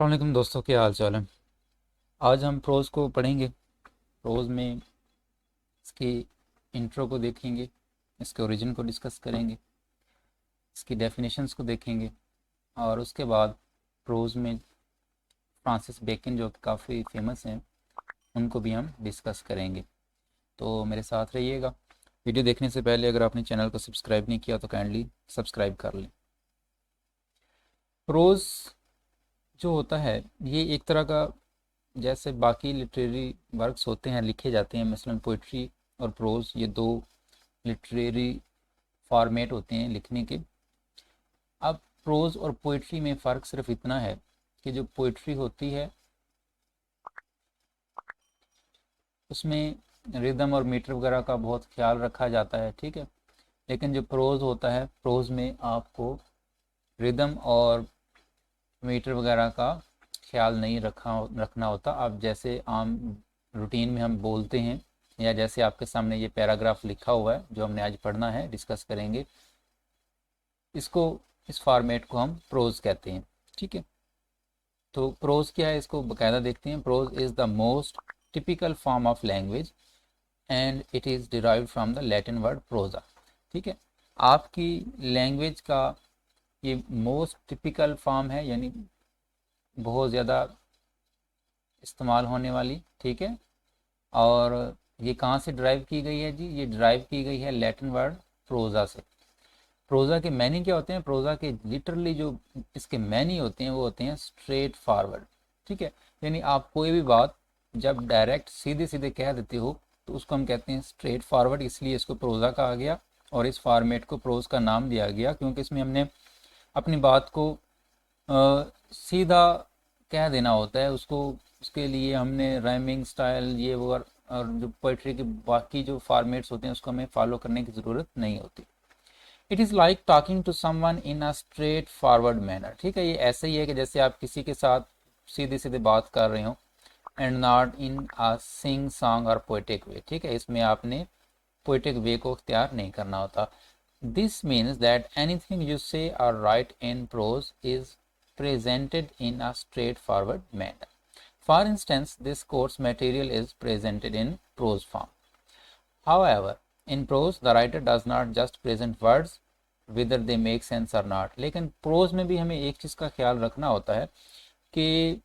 वालेकुम दोस्तों, क्या हाल चाल है। आज हम प्रोज को पढ़ेंगे। प्रोज में इसकी इंट्रो को देखेंगे, इसके ओरिजिन को डिस्कस करेंगे, इसकी डेफिनेशंस को देखेंगे और उसके बाद प्रोज में फ्रांसिस बेकन जो कि काफ़ी फेमस हैं उनको भी हम डिस्कस करेंगे। तो मेरे साथ रहिएगा। वीडियो देखने से पहले अगर आपने चैनल को सब्सक्राइब नहीं किया तो काइंडली सब्सक्राइब कर लें। प्रोज जो होता है ये एक तरह का, जैसे बाकी लिटरेरी वर्क्स होते हैं, लिखे जाते हैं, मसलन पोइट्री और प्रोज, ये दो लिटरेरी फॉर्मेट होते हैं लिखने के। अब प्रोज और पोइट्री में फ़र्क सिर्फ इतना है कि जो पोइट्री होती है उसमें रिदम और मीटर वगैरह का बहुत ख्याल रखा जाता है, ठीक है। लेकिन जो प्रोज होता है, प्रोज में आपको रिदम और मीटर वगैरह का ख्याल नहीं रखना होता। आप जैसे आम रूटीन में हम बोलते हैं, या जैसे आपके सामने ये पैराग्राफ लिखा हुआ है जो हमने आज पढ़ना है, डिस्कस करेंगे, इसको, इस फॉर्मेट को हम प्रोज कहते हैं, ठीक है। तो प्रोज क्या है, इसको बकायदा देखते हैं। Prose is the most typical form of language and it is derived from the Latin word prosa, ठीक है। आपकी लैंग्वेज का ये मोस्ट टिपिकल फॉर्म है, यानी बहुत ज़्यादा इस्तेमाल होने वाली, ठीक है। और ये कहाँ से ड्राइव की गई है जी? ये ड्राइव की गई है लैटिन वर्ड प्रोजा से। प्रोजा के मैनी क्या होते हैं? प्रोजा के लिटरली जो इसके मैनी होते हैं वो होते हैं स्ट्रेट फॉरवर्ड, ठीक है। यानी आप कोई भी बात जब डायरेक्ट सीधे सीधे कह देते हो तो उसको हम कहते हैं स्ट्रेट फॉरवर्ड, इसलिए इसको प्रोजा कहा गया और इस फॉर्मेट को प्रोज का नाम दिया गया, क्योंकि इसमें हमने अपनी बात को सीधा कह देना होता है उसको। उसके लिए हमने राइमिंग स्टाइल ये वो और जो पोइट्री के बाकी जो फॉर्मेट्स होते हैं उसको हमें फॉलो करने की ज़रूरत नहीं होती। It is like talking to someone in a straightforward manner, ठीक है। ये ऐसे ही है कि जैसे आप किसी के साथ सीधे सीधे बात कर रहे हो, and not in a sing song और पोएटिक वे, ठीक है। इसमें आपने पोएटिक वे को इख्तियार नहीं करना होता। This means that anything you से और right in prose is presented in a straightforward manner. For instance, this course material is presented in prose form. However, in prose, the writer does not just present words whether they make sense or not. लेकिन pros में भी हमें एक चीज़ का ख्याल रखना होता है कि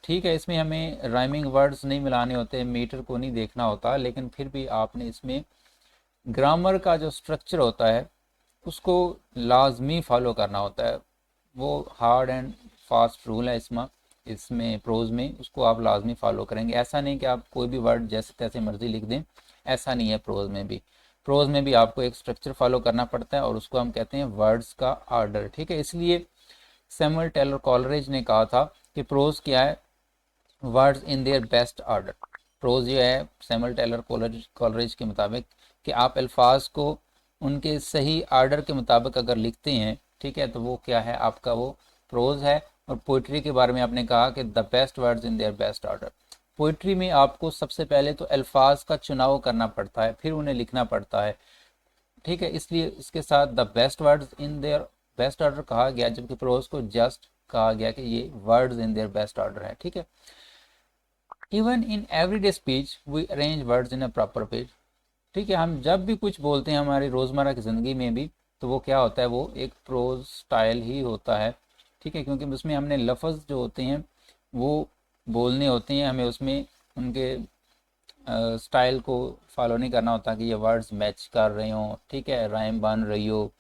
ठीक है, इसमें हमें राइमिंग वर्ड्स नहीं मिलाने होते, मीटर को नहीं देखना होता, लेकिन फिर भी आपने इसमें ग्रामर का जो स्ट्रक्चर होता है उसको लाजमी फॉलो करना होता है। वो हार्ड एंड फास्ट रूल है इसमें, प्रोज में उसको आप लाजमी फॉलो करेंगे। ऐसा नहीं कि आप कोई भी वर्ड जैसे तैसे मर्जी लिख दें, ऐसा नहीं है। प्रोज में भी, प्रोज में भी आपको एक स्ट्रक्चर फॉलो करना पड़ता है और उसको हम कहते हैं वर्ड्स का ऑर्डर, ठीक है। इसलिए सैमुअल टेलर कॉलरेज ने कहा था कि प्रोज क्या है? Words in their best order. Prose ये है सैमुअल टेलर कॉलरेज के मुताबिक कि आप अल्फाज को उनके सही आर्डर के मुताबिक अगर लिखते हैं, ठीक है, तो वो क्या है? आपका वो प्रोज है। और पोइट्री के बारे में आपने कहा कि the best words in their best order. Poetry में आपको सबसे पहले तो अल्फाज का चुनाव करना पड़ता है, फिर उन्हें लिखना पड़ता है, ठीक है। इसलिए इसके साथ the best words in their best order कहा गया, जबकि प्रोज को जस्ट कहा गया कि ये words in their best order है, ठीक है। Even in everyday speech we arrange words in a proper way, ठीक है। हम जब भी कुछ बोलते हैं हमारी रोज़मर्रा की ज़िंदगी में भी, तो वो क्या होता है? वो एक प्रोज स्टाइल ही होता है, ठीक है, क्योंकि उसमें हमने लफ्ज़ जो होते हैं वो बोलने होते हैं, हमें उसमें उनके स्टाइल को फॉलो नहीं करना होता कि ये वर्ड्स मैच कर रहे हो, ठीक है, राइम बन रही हो,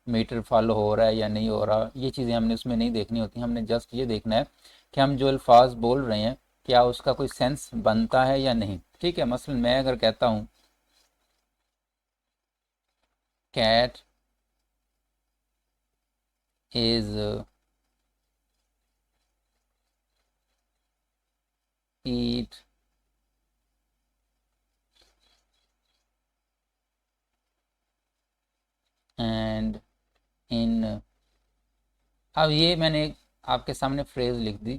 मीटर फॉलो हो रहा है या नहीं हो रहा, ये चीज़ें हमने उसमें नहीं देखनी होती। हमने जस्ट ये देखना है कि हम जो अल्फाज बोल रहे हैं क्या उसका कोई सेंस बनता है या नहीं, ठीक है। मसलन मैं अगर कहता हूँ cat is eat and in, अब ये मैंने आपके सामने फ्रेज लिख दी,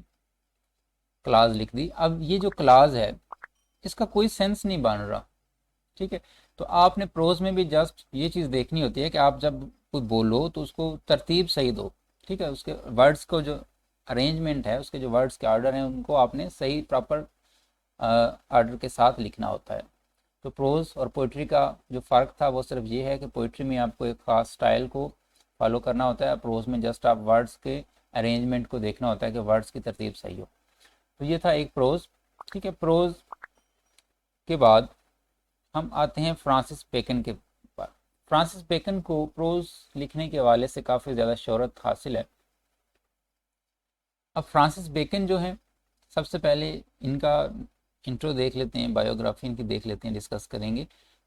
क्लास लिख दी। अब ये जो क्लास है इसका कोई सेंस नहीं बन रहा, ठीक है। तो आपने प्रोज में भी जस्ट ये चीज़ देखनी होती है कि आप जब कुछ बोलो तो उसको तरतीब सही दो, ठीक है। उसके वर्ड्स को जो अरेंजमेंट है, उसके जो वर्ड्स के ऑर्डर हैं, उनको आपने सही प्रॉपर ऑर्डर के साथ लिखना होता है। तो प्रोज और पोइट्री का जो फ़र्क था वो सिर्फ ये है कि पोइट्री में आपको एक ख़ास स्टाइल को फॉलो करना होता है, प्रोज में जस्ट आप वर्ड्स के अरेंजमेंट को देखना होता है कि वर्ड्स की तरतीब सही हो। तो ये था एक प्रोज। ठीक है, प्रोज के बाद हम आते हैं फ्रांसिस बेकन के पास। फ्रांसिस बेकन को प्रोज लिखने के हवाले से काफ़ी ज़्यादा शोहरत हासिल है। अब फ्रांसिस बेकन जो है, सबसे पहले इनका इंट्रो देख लेते हैं, बायोग्राफी इनकी देख लेते हैं, डिस्कस करेंगे।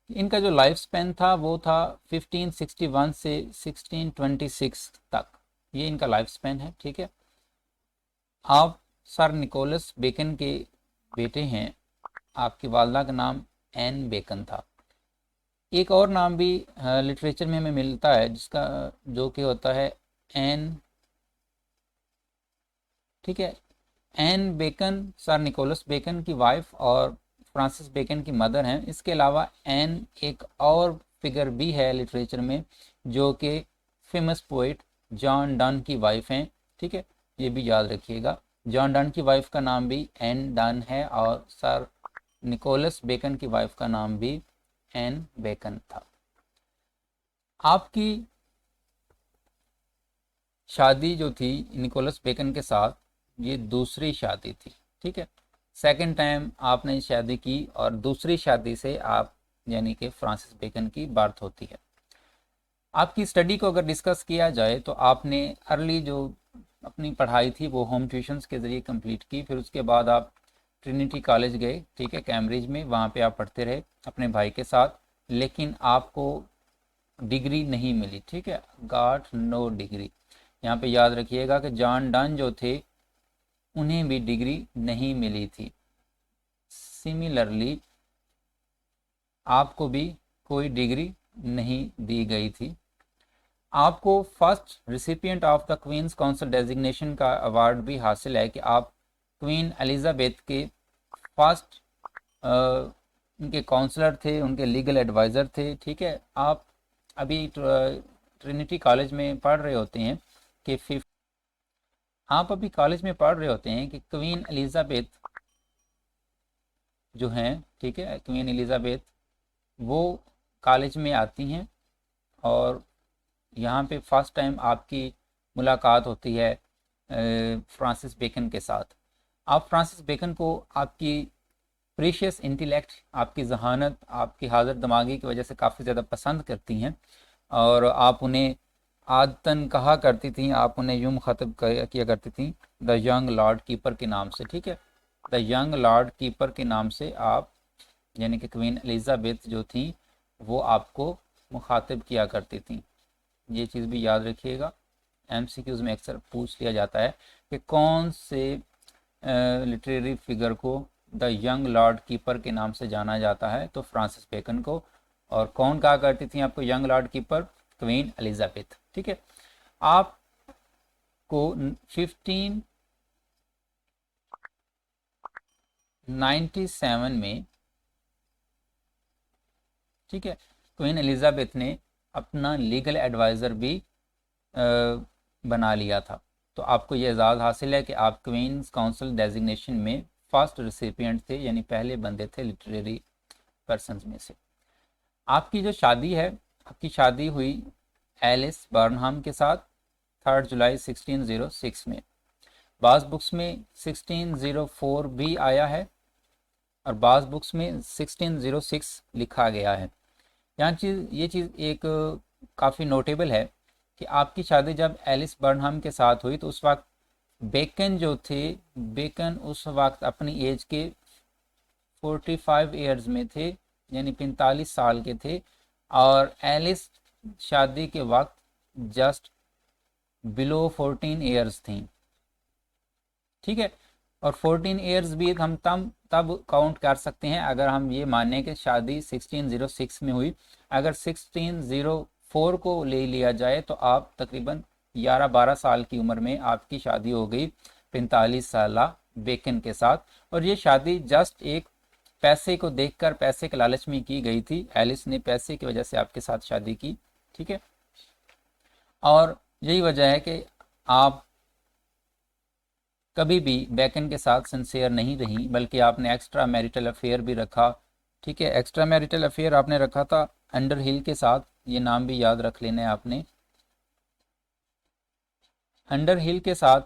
इनका जो लाइफ स्पैन था वो था 1561 से 1626 तक, ये इनका लाइफ स्पैन है। ठीक है, आप सर निकोलस बेकन के बेटे हैं। आपकी वालदा का नाम एन बेकन था। एक और नाम भी लिटरेचर में हमें मिलता है जिसका, जो कि होता है एन। ठीक है, Anne Bacon sir Nicholas Bacon की वाइफ और फ्रांसिस बेकन की मदर हैं। इसके अलावा एन एक और फिगर भी है लिटरेचर में, जो कि फेमस पोइट जॉन डन की वाइफ हैं। ठीक है, ये भी याद रखिएगा, जॉन डन की वाइफ का नाम भी एन डन है और सर निकोलस बेकन की वाइफ का नाम भी एन बेकन था। आपकी शादी जो थी निकोलस बेकन के साथ, ये दूसरी शादी थी। ठीक है, सेकंड टाइम आपने शादी की और दूसरी शादी से आप यानी कि फ्रांसिस बेकन की बर्थ होती है। आपकी स्टडी को अगर डिस्कस किया जाए तो आपने अर्ली जो अपनी पढ़ाई थी वो होम ट्यूशन्स के ज़रिए कंप्लीट की। फिर उसके बाद आप ट्रिनिटी कॉलेज गए। ठीक है, कैम्ब्रिज में, वहाँ पे आप पढ़ते रहे अपने भाई के साथ, लेकिन आपको डिग्री नहीं मिली। ठीक है, गॉट नो डिग्री। यहाँ पे याद रखिएगा कि जॉन डन जो थे उन्हें भी डिग्री नहीं मिली थी। सिमिलरली आपको भी कोई डिग्री नहीं दी गई थी। आपको first recipient of the Queen's Counsel designation का अवार्ड भी हासिल है कि आप क्वीन एलिजाबेथ के फर्स्ट उनके काउंसलर थे, उनके लीगल एडवाइज़र थे। ठीक है, आप अभी ट्रिनिटी कॉलेज में पढ़ रहे होते हैं कि आप अभी कॉलेज में पढ़ रहे होते हैं कि क्वीन एलिजाबेथ जो हैं, ठीक है, क्वीन एलिजाबेथ वो कॉलेज में आती हैं और यहाँ पे फर्स्ट टाइम आपकी मुलाकात होती है फ्रांसिस बेकन के साथ। आप फ्रांसिस बेकन को आपकी प्रीशियस इंटेलेक्ट, आपकी जहानत, आपकी हाजिर दिमागी की वजह से काफ़ी ज़्यादा पसंद करती हैं और आप उन्हें आदतन कहा करती थी, आप उन्हें यूं मुखातब किया करती थी द यंग लॉर्ड कीपर के नाम से। ठीक है, द यंग लॉर्ड कीपर के नाम से आप यानी कि क्वीन एलिजाबेथ जो थी वो आपको मुखातिब किया करती थी। ये चीज़ भी याद रखिएगा, एमसीक्यूज़ में अक्सर पूछ लिया जाता है कि कौन से लिटरेरी फिगर को द यंग लॉर्ड कीपर के नाम से जाना जाता है, तो फ्रांसिस बेकन को। और कौन कहा करती थी आपको young Lord keeper? Queen Elizabeth. ठीक है, आपको 1597 में, ठीक है, क्वीन एलिजाबेथ ने अपना लीगल एडवाइज़र भी बना लिया था। तो आपको ये एजाज़ हासिल है कि आप क्वींस काउंसिल डेजिग्नेशन में फर्स्ट रिसिपिएंट थे, यानी पहले बंदे थे लिटरेरी पर्सन्स में से। आपकी जो शादी है, आपकी शादी हुई एलिस बर्नहम के साथ 3 जुलाई 1606 में। बाज़ बुक्स में 1604 भी आया है और बाज़ बुक्स में 1606 लिखा गया है। ये चीज़ एक काफ़ी नोटेबल है कि आपकी शादी जब एलिस बर्नहम के साथ हुई तो उस वक्त बेकन जो थे, बेकन उस वक्त अपनी एज के 45 ईयर्स में थे, यानी 45 साल के थे, और एलिस शादी के वक्त जस्ट बिलो 14 ईयर्स थी। ठीक है, और 14 ईयर्स भी हम तब काउंट कर सकते हैं अगर हम ये माने कि शादी 1606 में हुई। अगर 1604 को ले लिया जाए तो आप तकरीबन 11-12 साल की उम्र में आपकी शादी हो गई 45 साल बेकन के साथ। और ये शादी जस्ट एक पैसे को देखकर, पैसे के लालच में की गई थी। एलिस ने पैसे की वजह से आपके साथ शादी की। ठीक है, और यही वजह है कि आप कभी भी बेकन के साथ सिंसियर नहीं रही, बल्कि आपने एक्स्ट्रा मैरिटल अफेयर भी रखा। ठीक है, एक्स्ट्रा मैरिटल अफेयर आपने रखा था अंडरहिल के साथ, ये नाम भी याद रख लेना है आपने। अंडरहिल के साथ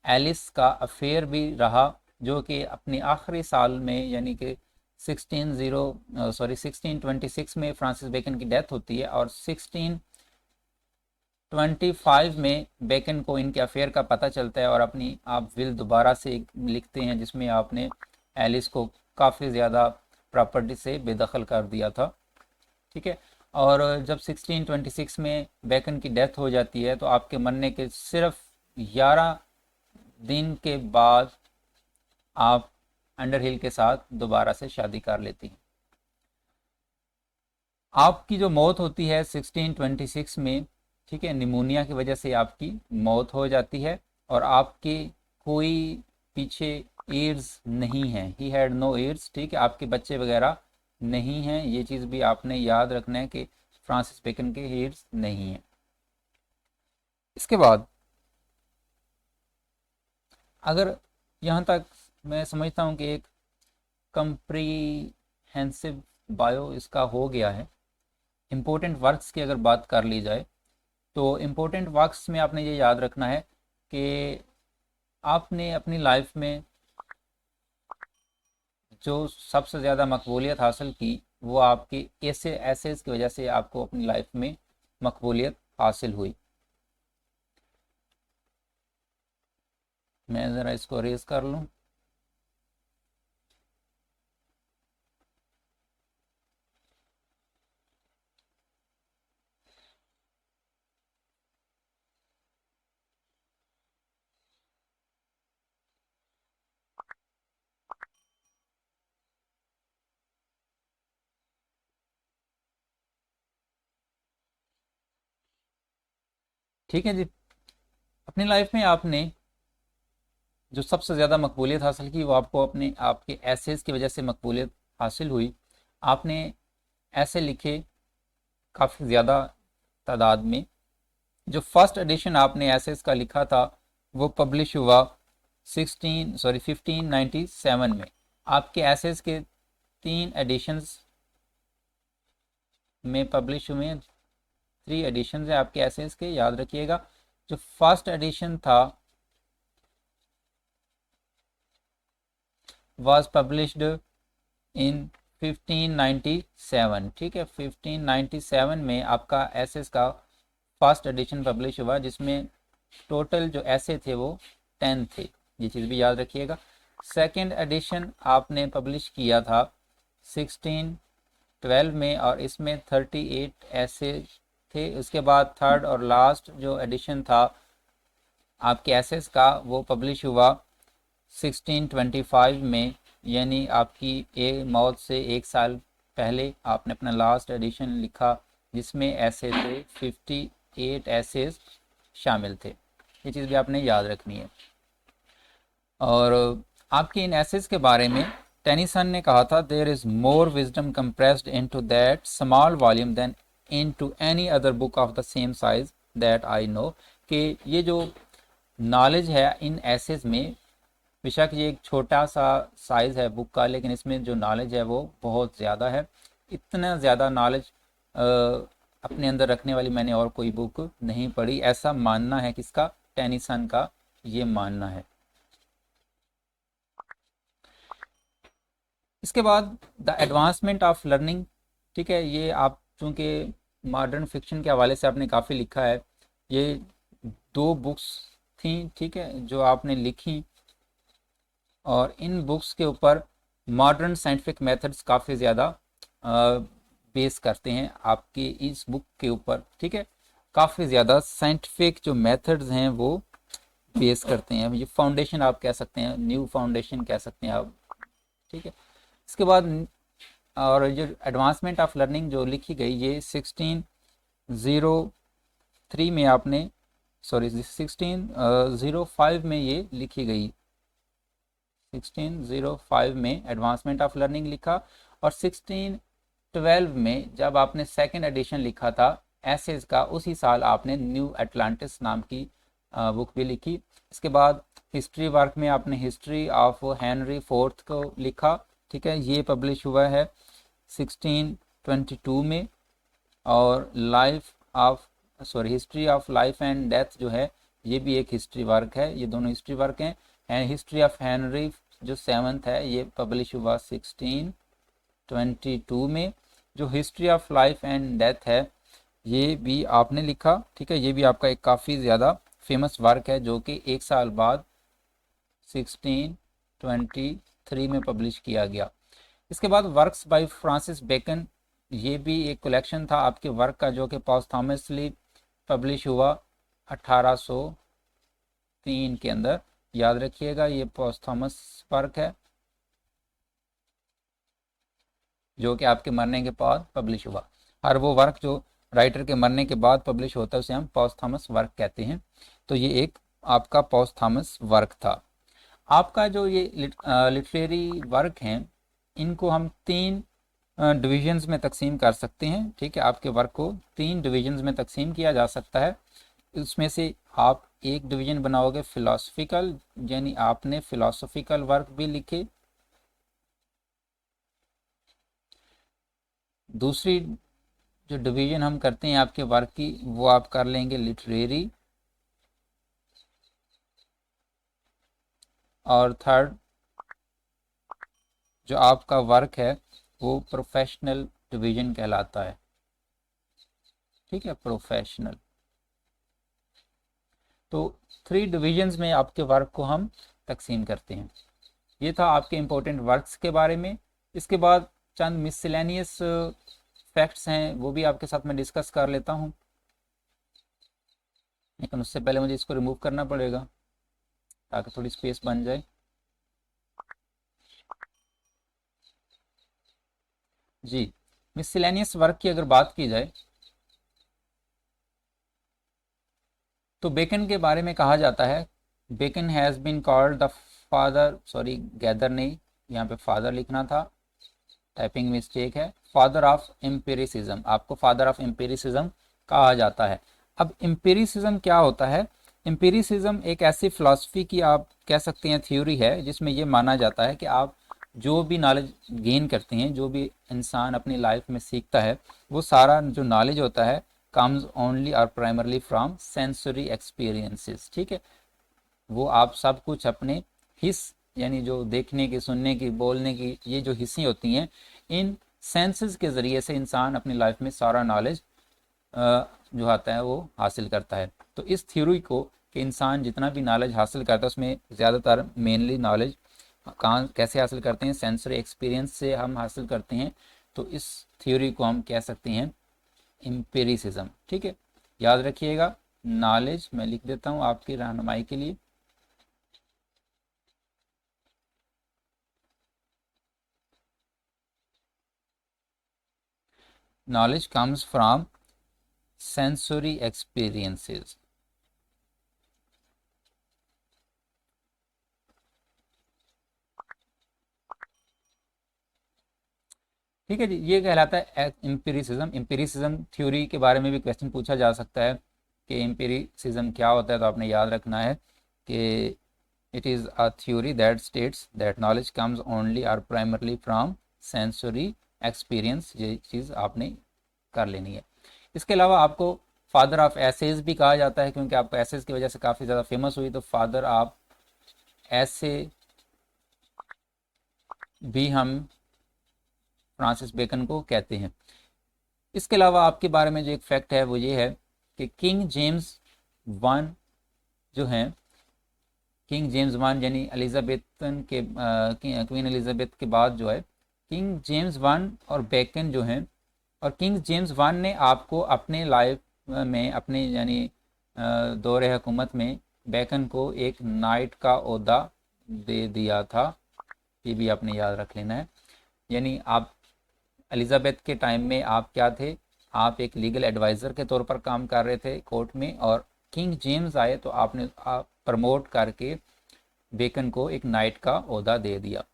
एलिस का अफेयर भी रहा, जो कि अपने आखिरी साल में यानी कि 1626 में फ्रांसिस बेकन की डेथ होती है, और 1625 में बेकन को इनके अफेयर का पता चलता है, और अपनी आप विल दोबारा से लिखते हैं जिसमें आपने एलिस को काफ़ी ज़्यादा प्रॉपर्टी से बेदखल कर दिया था। ठीक है, और जब 1626 में बेकन की डेथ हो जाती है तो आपके मरने के सिर्फ 11 दिन के बाद आप अंडरहिल के साथ दोबारा से शादी कर लेती हैं। आपकी जो मौत होती है 1626 में, ठीक है, निमोनिया की वजह से आपकी मौत हो जाती है, और आपके कोई पीछे एड्स नहीं है, ही हैड नो एड्स। ठीक है, आपके बच्चे वगैरह नहीं हैं, ये चीज़ भी आपने याद रखना है कि फ्रांसिस बेकन के एड्स नहीं हैं। इसके बाद अगर यहाँ तक मैं समझता हूँ कि एक कंप्रीहेंसिव बायो इसका हो गया है। इम्पोर्टेंट वर्क्स की अगर बात कर ली जाए तो इम्पोर्टेंट वर्क्स में आपने ये याद रखना है कि आपने अपनी लाइफ में जो सबसे ज़्यादा मकबूलियत हासिल की वो आपकी एसेस की वजह से आपको अपनी लाइफ में मकबूलियत हासिल हुई। मैं ज़रा इसको रेज कर लूँ। ठीक है जी, अपनी लाइफ में आपने जो सबसे ज़्यादा मकबूलियत हासिल की वो आपको अपने आपके एसेस की वजह से मकबूलियत हासिल हुई। आपने ऐसे लिखे काफ़ी ज़्यादा तादाद में। जो फर्स्ट एडिशन आपने एसेस का लिखा था वो पब्लिश हुआ 1597 में। आपके एसेस के 3 एडिशंस में पब्लिश हुए हैं, 3 एडिशंस हैं आपके एसेस के, याद रखिएगा। जो फर्स्ट एडिशन था was published in 1597। ठीक है, 1597 में आपका एसेस का फर्स्ट एडिशन पब्लिश हुआ, जिसमें टोटल जो ऐसे थे वो 10 थे, ये चीज़ भी याद रखिएगा। सेकेंड एडिशन आपने पब्लिश किया था 1612 में, और इसमें 38 ऐसे थे। उसके बाद थर्ड और लास्ट जो एडिशन था आपके एसेस का वो पब्लिश हुआ 1625 में, यानी आपकी मौत से 1 साल पहले आपने अपना लास्ट एडिशन लिखा, जिसमें ऐसे थे 58 ऐसेस शामिल थे। ये चीज़ भी आपने याद रखनी है। और आपके इन एसेस के बारे में टेनिसन ने कहा था, there is more wisdom compressed into that small volume than into any other book of the same size that I know. कि ये जो नॉलेज है इन एसेस में, बेशक ये एक छोटा सा साइज़ है बुक का, लेकिन इसमें जो नॉलेज है वो बहुत ज़्यादा है। इतना ज़्यादा नॉलेज अपने अंदर रखने वाली मैंने और कोई बुक नहीं पढ़ी, ऐसा मानना है किसका, टेनिसन का ये मानना है। इसके बाद द एडवांसमेंट ऑफ लर्निंग। ठीक है, ये आप चूँकि मॉडर्न फिक्शन के हवाले से आपने काफ़ी लिखा है, ये 2 बुक्स थी, ठीक है, जो आपने लिखी, और इन बुक्स के ऊपर मॉडर्न साइंटिफिक मेथड्स काफ़ी ज़्यादा बेस करते हैं आपके इस बुक के ऊपर। ठीक है, काफ़ी ज़्यादा साइंटिफिक जो मेथड्स हैं वो बेस करते हैं। ये फाउंडेशन आप कह सकते हैं, न्यू फाउंडेशन कह सकते हैं आप। ठीक है, इसके बाद और जो एडवांसमेंट ऑफ लर्निंग जो लिखी गई ये 1603 में आपने 1605 में ये लिखी गई। 1605 में एडवांसमेंट ऑफ लर्निंग लिखा, और 1612 में जब आपने सेकेंड एडिशन लिखा था एसेस का, उसी साल आपने न्यू एटलांटिस नाम की बुक भी लिखी। इसके बाद हिस्ट्री वर्क में आपने हिस्ट्री ऑफ हेनरी फोर्थ को लिखा, ठीक है, ये पब्लिश हुआ है 1622 में। और history of life and death जो है ये भी एक हिस्ट्री वर्क है, ये दोनों हिस्ट्री वर्क हैं। एंड हिस्ट्री ऑफ हेनरी जो 7th है ये पब्लिश हुआ 1622 में। जो history of life and death है ये भी आपने लिखा, ठीक है, ये भी आपका एक काफ़ी ज़्यादा फेमस वर्क है जो कि एक साल बाद 1623 में पब्लिश किया गया। इसके बाद वर्क्स बाय फ्रांसिस बेकन, ये भी एक कलेक्शन था आपके वर्क का जो कि पोस्टहमसली पब्लिश हुआ 1803 के अंदर। याद रखिएगा ये पोस्टहमस वर्क है जो कि आपके मरने के बाद पब्लिश हुआ। हर वो वर्क जो राइटर के मरने के बाद पब्लिश होता है उसे हम पोस्टहमस वर्क कहते हैं। तो ये एक आपका पोस्टहमस वर्क था। आपका जो ये लिटरेरी वर्क हैं इनको हम 3 डिविजन्स में तकसीम कर सकते हैं, ठीक है, आपके वर्क को 3 डिविजन्स में तकसीम किया जा सकता है। उसमें से आप एक डिवीजन बनाओगे फिलोसफिकल, यानी आपने फिलोसफिकल वर्क भी लिखे। दूसरी जो डिवीजन हम करते हैं आपके वर्क की वो आप कर लेंगे लिटरेरी। और थर्ड जो आपका वर्क है वो प्रोफेशनल डिवीजन कहलाता है, ठीक है, प्रोफेशनल। तो 3 डिविजन्स में आपके वर्क को हम तकसीम करते हैं। ये था आपके इम्पोर्टेंट वर्क्स के बारे में। इसके बाद चंद मिसलेनियस फैक्ट्स हैं वो भी आपके साथ मैं डिस्कस कर लेता हूँ, लेकिन उससे पहले मुझे इसको रिमूव करना पड़ेगा ताकि थोड़ी स्पेस बन जाए। जी, मिसलेनियस वर्क की अगर बात की जाए तो बेकन के बारे में कहा जाता है, Bacon has been called the father, sorry gather नहीं, यहाँ पे फादर लिखना था, टाइपिंग मिस्टेक है, फादर ऑफ एम्पिरिसिज्म। आपको फादर ऑफ एम्पिरिसिज्म कहा जाता है। अब एम्पिरिसिज्म क्या होता है? एम्पिरिसिज्म एक ऐसी फिलॉसफी की आप कह सकते हैं थ्योरी है जिसमें ये माना जाता है कि आप जो भी नॉलेज गेन करते हैं, जो भी इंसान अपनी लाइफ में सीखता है, वो सारा जो नॉलेज होता है कम्स ओनली और प्राइमरली फ्रॉम सेंसरी एक्सपीरियंसेस, ठीक है। वो आप सब कुछ अपने हिस्स, यानी जो देखने की, सुनने की, बोलने की, ये जो हिस्सें होती हैं, इन सेंसेस के ज़रिए से इंसान अपनी लाइफ में सारा नॉलेज जो आता है वो हासिल करता है। तो इस थ्योरी को कि इंसान जितना भी नॉलेज हासिल करता है उसमें ज़्यादातर मेनली नॉलेज कहाँ कैसे हासिल करते हैं, सेंसरी एक्सपीरियंस से हम हासिल करते हैं। तो इस थ्योरी को हम कह सकते हैं एम्पिरिसिज्म, ठीक है। याद रखिएगा, नॉलेज मैं लिख देता हूँ आपकी रहनुमाई के लिए। knowledge comes from sensory experiences। ठीक है जी, ये कहलाता है एम्पिरिसिज्म। एम्पिरिसिज्म थ्योरी के बारे में भी क्वेश्चन पूछा जा सकता है कि एम्पिरिसिज्म क्या होता है, तो आपने याद रखना है कि it is a theory that states that knowledge comes only और प्राइमरली फ्रॉम सेंसरी एक्सपीरियंस। ये चीज़ आपने कर लेनी है। इसके अलावा आपको फादर ऑफ एसेज भी कहा जाता है क्योंकि आपको एसेज की वजह से काफ़ी ज़्यादा फेमस हुई, तो फादर ऑफ ऐसे भी हम फ्रांसिस बेकन को कहते हैं। इसके अलावा आपके बारे में जो एक फैक्ट है वो ये है कि किंग जेम्स वन जो हैं, किंग जेम्स वन यानी एलिजाबेथन के क्वीन एलिजाबेथ के बाद जो है किंग जेम्स वन और बेकन जो हैं, और किंग जेम्स वन ने आपको अपने लाइफ में अपने यानी दौरे हुकूमत में बेकन को एक नाइट का ओहदा दे दिया था। ये भी आपने याद रख लेना है। यानी आप एलिजाबेथ के टाइम में आप क्या थे, आप एक लीगल एडवाइज़र के तौर पर काम कर रहे थे कोर्ट में, और किंग जेम्स आए तो आपने प्रमोट करके बेकन को एक नाइट का ओहदा दे दिया।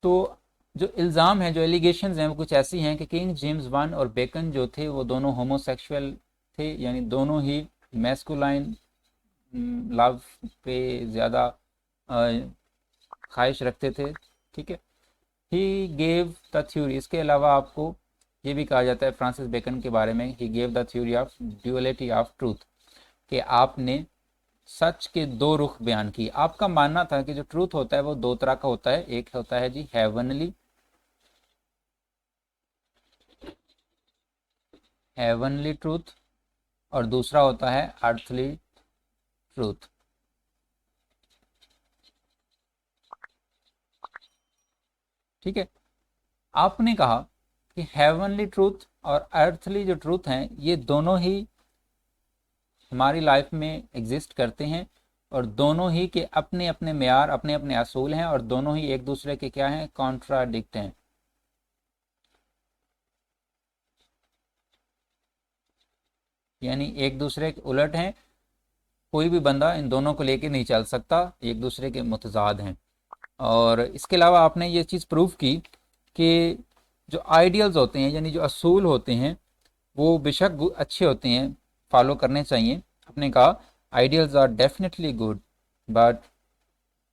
तो जो इल्ज़ाम है, जो एलिगेशंस हैं वो कुछ ऐसी हैं कि किंग जेम्स वन और बेकन जो थे वो दोनों होमोसेक्सुअल थे, यानी दोनों ही मैस्कुलाइन लव पे ज़्यादा ख्वाहिश रखते थे, ठीक है। ही गेव द थ्योरी, इसके अलावा आपको ये भी कहा जाता है फ्रांसिस बेकन के बारे में, he gave the theory of duality of truth, कि आपने सच के दो रुख बयान किए। आपका मानना था कि जो ट्रूथ होता है वो दो तरह का होता है, एक होता है जी हेवनली ट्रूथ, और दूसरा होता है अर्थली ट्रूथ, ठीक है। आपने कहा कि हेवनली ट्रूथ और अर्थली जो ट्रूथ हैं ये दोनों ही हमारी लाइफ में एग्जिस्ट करते हैं, और दोनों ही के अपने अपने मेयार, अपने अपने असूल हैं, और दोनों ही एक दूसरे के क्या हैं, कॉन्ट्राडिक्ट हैं, यानी एक दूसरे के उलट हैं। कोई भी बंदा इन दोनों को लेके नहीं चल सकता, एक दूसरे के मुतजाद हैं। और इसके अलावा आपने ये चीज़ प्रूव की कि जो आइडियल्स होते हैं, यानी जो असूल होते हैं, वो बेशक अच्छे होते हैं, फॉलो करने चाहिए। आपने कहा ideals are definitely good, but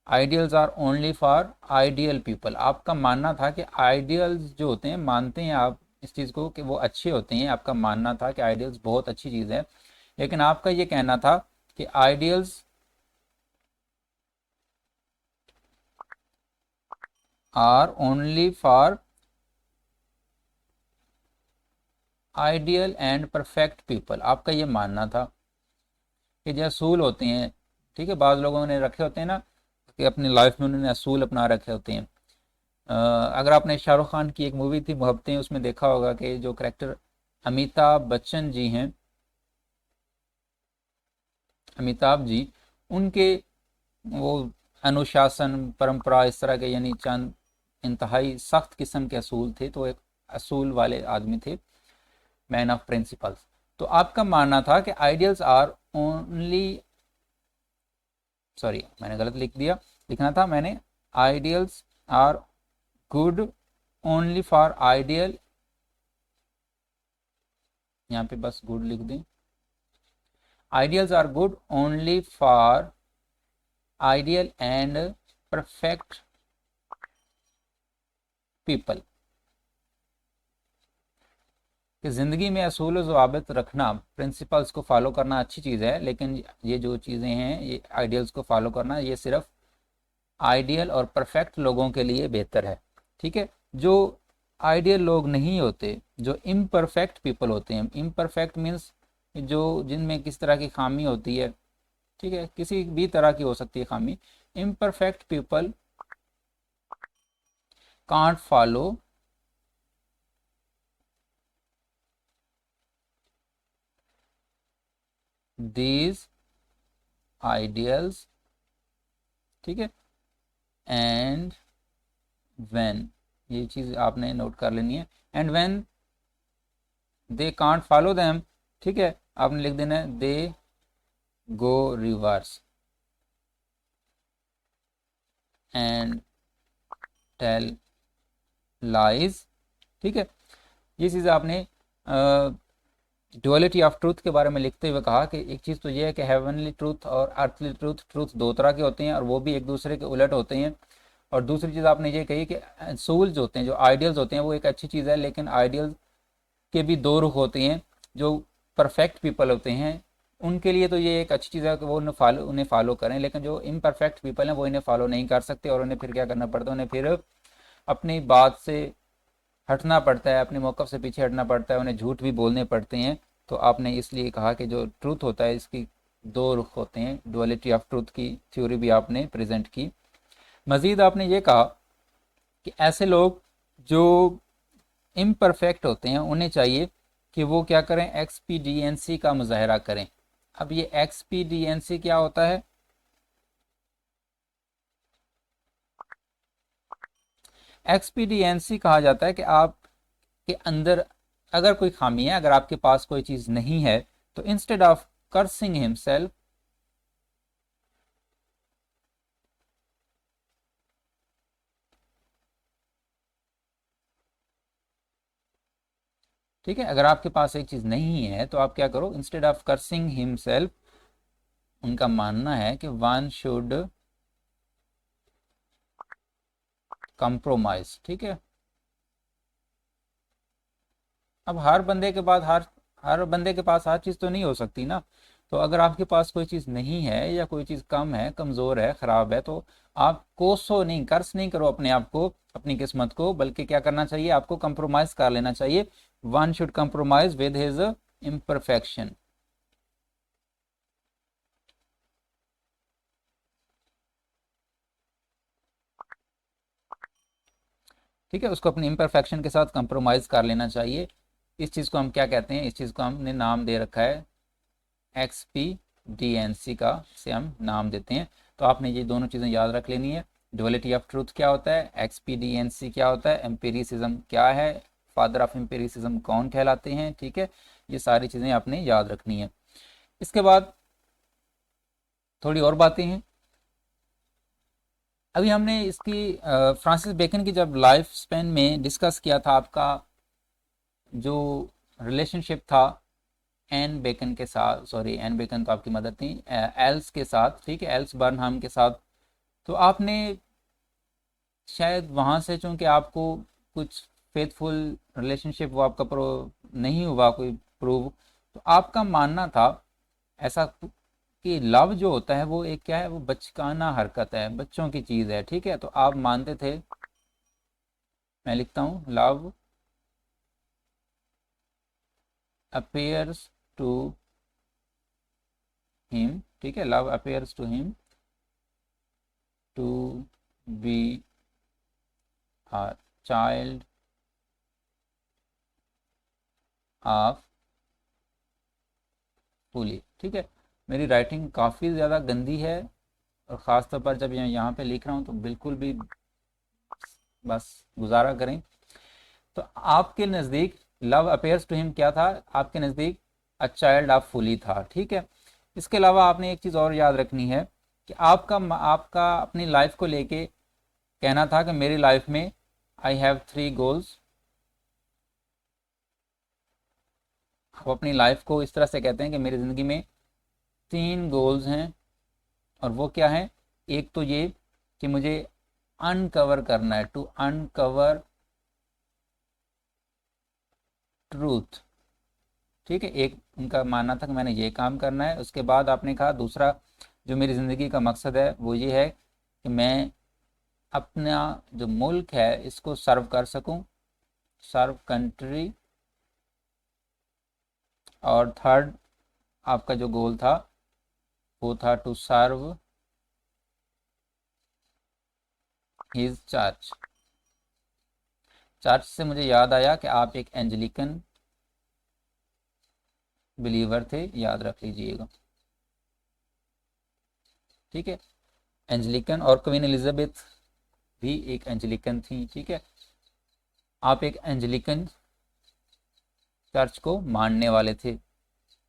ideals are only for ideal people. आपका मानना था कि आइडियल्स जो होते हैं, मानते हैं आप इस चीज़ को कि वो अच्छे होते हैं, आपका मानना था कि आइडियल्स बहुत अच्छी चीज़ है, लेकिन आपका ये कहना था कि ideals are only for ideal and perfect people. आपका ये मानना था कि जो असूल होते हैं, ठीक है, बाज़ लोगों ने रखे होते हैं ना कि अपनी लाइफ में उन्होंने असूल अपना रखे होते हैं। अगर आपने शाहरुख खान की एक मूवी थी मोहब्बतें, उसमें देखा होगा कि जो करेक्टर अमिताभ बच्चन जी हैं, अमिताभ जी, उनके वो अनुशासन परंपरा इस तरह के, यानी चंद इंतहाई सख्त किस्म के असूल थे, तो एक असूल वाले आदमी थे, मैन ऑफ प्रिंसिपल्स। तो आपका मानना था कि आइडियल्स आर ओनली, सॉरी मैंने गलत लिख दिया, लिखना था मैंने ideals are good only for ideal, यहाँ पे बस गुड लिख दें, ideals are good only for ideal and perfect people, कि ज़िंदगी में असूल ज़वाबित रखना, प्रिंसिपल्स को फॉलो करना अच्छी चीज़ है, लेकिन ये जो चीज़ें हैं, ये आइडियल्स को फॉलो करना, ये सिर्फ आइडियल और परफेक्ट लोगों के लिए बेहतर है, ठीक है। जो आइडियल लोग नहीं होते, जो इम्परफेक्ट पीपल होते हैं, इम्परफेक्ट मीन्स जो जिनमें किस तरह की खामी होती है, ठीक है, किसी भी तरह की हो सकती है खामी, imperfect people can't follow these ideals, ठीक है, एंड व्हेन, ये चीज़ आपने नोट कर लेनी है, and when they can't follow them, ठीक है, आपने लिख देना है दे गो रिवर्स एंड टेल लाइज, ठीक है। ये चीज़ आपने डुअलिटी ऑफ ट्रूथ के बारे में लिखते हुए कहा कि एक चीज़ तो ये है कि हेवनली ट्रूथ और अर्थली ट्रूथ, ट्रूथ दो तरह के होते हैं और वो भी एक दूसरे के उलट होते हैं। और दूसरी चीज़ आपने ये कही कि सोल्स होते हैं, जो आइडियल्स होते हैं, वो एक अच्छी चीज़ है, लेकिन आइडियल्स के भी दो रुख होते हैं। जो परफेक्ट पीपल होते हैं उनके लिए तो ये एक अच्छी चीज़ है कि वो उन्हें फॉलो करें, लेकिन जो इम्परफेक्ट पीपल हैं वो इन्हें फॉलो नहीं कर सकते, और उन्हें फिर क्या करना पड़ता है, उन्हें फिर अपनी बात से हटना पड़ता है, अपने मौक़िफ़ से पीछे हटना पड़ता है, उन्हें झूठ भी बोलने पड़ते हैं। तो आपने इसलिए कहा कि जो ट्रूथ होता है इसकी दो रुख होते हैं, डुअलिटी ऑफ ट्रूथ की थ्योरी भी आपने प्रेजेंट की। मज़ीद आपने ये कहा कि ऐसे लोग जो इम्परफेक्ट होते हैं उन्हें चाहिए कि वो क्या करें, एक्सपीडियंसी का मुजाहरा करें। अब ये एक्सपीडियंसी क्या होता है? एक्सपीडियंसी कहा जाता है कि आप के अंदर अगर कोई खामी है, अगर आपके पास कोई चीज़ नहीं है, तो इंस्टेड ऑफ कर्सिंग हिमसेल्फ, ठीक है, अगर आपके पास एक चीज़ नहीं है तो आप क्या करो, इंस्टेड ऑफ कर्सिंग हिमसेल्फ उनका मानना है कि वन शुड कंप्रोमाइज। ठीक है, अब हर बंदे के पास हर चीज़ तो नहीं हो सकती ना। तो अगर आपके पास कोई चीज़ नहीं है या कोई चीज़ कम है, कमज़ोर है, ख़राब है, तो आप कोसो नहीं, कर्स नहीं करो अपने आप को, अपनी किस्मत को, बल्कि क्या करना चाहिए, आपको कंप्रोमाइज़ कर लेना चाहिए। One should compromise with his imperfection. ठीक है, उसको अपनी इम्परफेक्शन के साथ कंप्रोमाइज़ कर लेना चाहिए। इस चीज़ को हम क्या कहते हैं, इस चीज़ को हमने नाम दे रखा है XPDNC का, से हम नाम देते हैं। तो आपने ये दोनों चीज़ें याद रख लेनी है। डुअलिटी ऑफ ट्रूथ क्या होता है, XPDNC क्या होता है, एम्पिरिसिज्म क्या है, फादर ऑफ एम्पिरिसिज्म कौन कहलाते हैं। ठीक है, ये सारी चीज़ें आपने याद रखनी है। इसके बाद थोड़ी और बातें हैं। अभी हमने इसकी फ्रांसिस बेकन की जब लाइफ स्पेन में डिस्कस किया था, आपका जो रिलेशनशिप था एन बेकन के साथ, सॉरी एन बेकन तो आपकी मदर थी, एल्स के साथ, ठीक है, एल्स बर्नहाम के साथ। तो आपने शायद वहाँ से, चूँकि आपको कुछ फेथफुल रिलेशनशिप वो आपका प्रो नहीं हुआ कोई प्रूव, तो आपका मानना था ऐसा कि लव जो होता है वो एक क्या है, वो बचकाना हरकत है, बच्चों की चीज़ है। ठीक है, तो आप मानते थे, मैं लिखता हूँ, लव अपेयर्स टू हिम, ठीक है, love appears to him to be a child of folly. ठीक है, मेरी राइटिंग काफ़ी ज़्यादा गंदी है, और ख़ास तौर पर जब यहाँ पे लिख रहा हूँ तो बिल्कुल भी बस गुजारा करें। तो आपके नज़दीक लव अपेयर्स टू हिम क्या था, आपके नज़दीक अ चाइल्ड ऑफ फूली था। ठीक है, इसके अलावा आपने एक चीज़ और याद रखनी है कि आपका आपका अपनी लाइफ को लेके कहना था कि मेरी लाइफ में आई हैव 3 गोल्स। आप अपनी लाइफ को इस तरह से कहते हैं कि मेरी ज़िंदगी में 3 गोल्स हैं, और वो क्या है, एक तो ये कि मुझे अनकवर करना है, टू अनकवर ट्रूथ। ठीक है, एक उनका मानना था कि मैंने ये काम करना है। उसके बाद आपने कहा दूसरा जो मेरी ज़िंदगी का मकसद है वो ये है कि मैं अपना जो मुल्क है इसको सर्व कर सकूं, सर्व कंट्री। और थर्ड आपका जो गोल था वो था to serve his church. Church से मुझे याद आया कि आप एक एंजलिकन बिलीवर थे, याद रख लीजिएगा। ठीक है, एंजलिकन, और क्वीन एलिजाबेथ भी एक एंजलिकन थी। ठीक है, आप एक एंजलिकन चर्च को मानने वाले थे।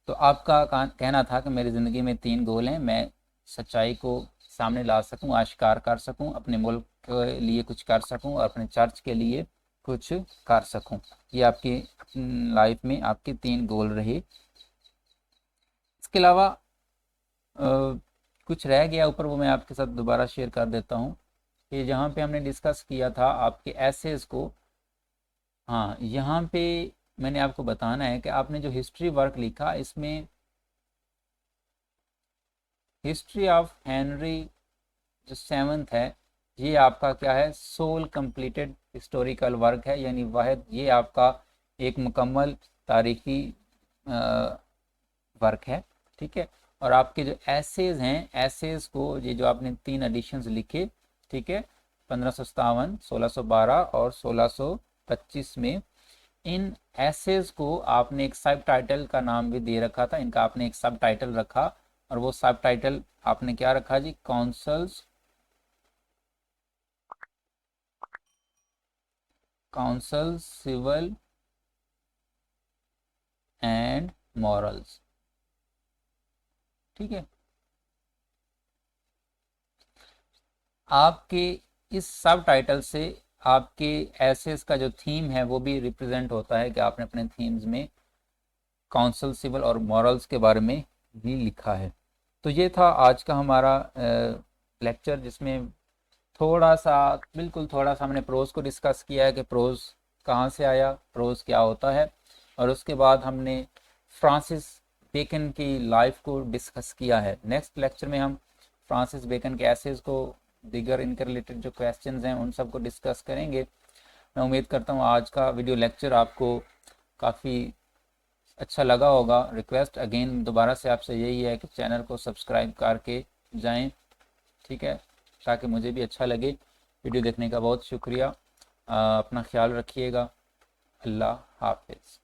तो आपका कहना था कि मेरी ज़िंदगी में 3 गोल हैं, मैं सच्चाई को सामने ला सकूं, आश्कार कर सकूं, अपने मुल्क के लिए कुछ कर सकूं, और अपने चर्च के लिए कुछ कर सकूं। ये आपकी लाइफ में आपके 3 गोल रहे। इसके अलावा कुछ रह गया ऊपर, वो मैं आपके साथ दोबारा शेयर कर देता हूँ कि जहाँ पे हमने डिस्कस किया था आपके एसेस को। हाँ, यहाँ पे मैंने आपको बताना है कि आपने जो हिस्ट्री वर्क लिखा, इसमें हिस्ट्री ऑफ हेनरी जो 7th है, ये आपका क्या है, सोल कंप्लीटेड हिस्टोरिकल वर्क है, यानी वाहिद ये आपका एक मुकम्मल तारीखी वर्क है। ठीक है, और आपके जो एसेज हैं, एसेज को ये जो आपने 3 एडिशंस लिखे, ठीक है, 1557, 1612 और 1625 में, इन एसेज को आपने एक सब टाइटल का नाम भी दे रखा था, इनका आपने एक सब टाइटल रखा, और वो सब टाइटल आपने क्या रखा जी, councils, council civil and morals. ठीक है, आपके इस सब टाइटल से आपके एसेस का जो थीम है वो भी रिप्रेजेंट होता है कि आपने अपने थीम्स में काउंसल सिविल और मॉरल्स के बारे में भी लिखा है। तो ये था आज का हमारा लेक्चर, जिसमें थोड़ा सा, बिल्कुल थोड़ा सा हमने प्रोज को डिस्कस किया है कि प्रोज कहाँ से आया, प्रोज क्या होता है, और उसके बाद हमने फ्रांसिस बेकन की लाइफ को डिस्कस किया है। नेक्स्ट लेक्चर में हम फ्रांसिस बेकन के एसेज को, दीगर इनके रिलेटेड जो क्वेश्चंस हैं उन सब को डिस्कस करेंगे। मैं उम्मीद करता हूँ आज का वीडियो लेक्चर आपको काफ़ी अच्छा लगा होगा। रिक्वेस्ट अगेन दोबारा से आपसे यही है कि चैनल को सब्सक्राइब करके जाएं, ठीक है, ताकि मुझे भी अच्छा लगे। वीडियो देखने का बहुत शुक्रिया। अपना ख्याल रखिएगा। अल्लाह हाफिज़।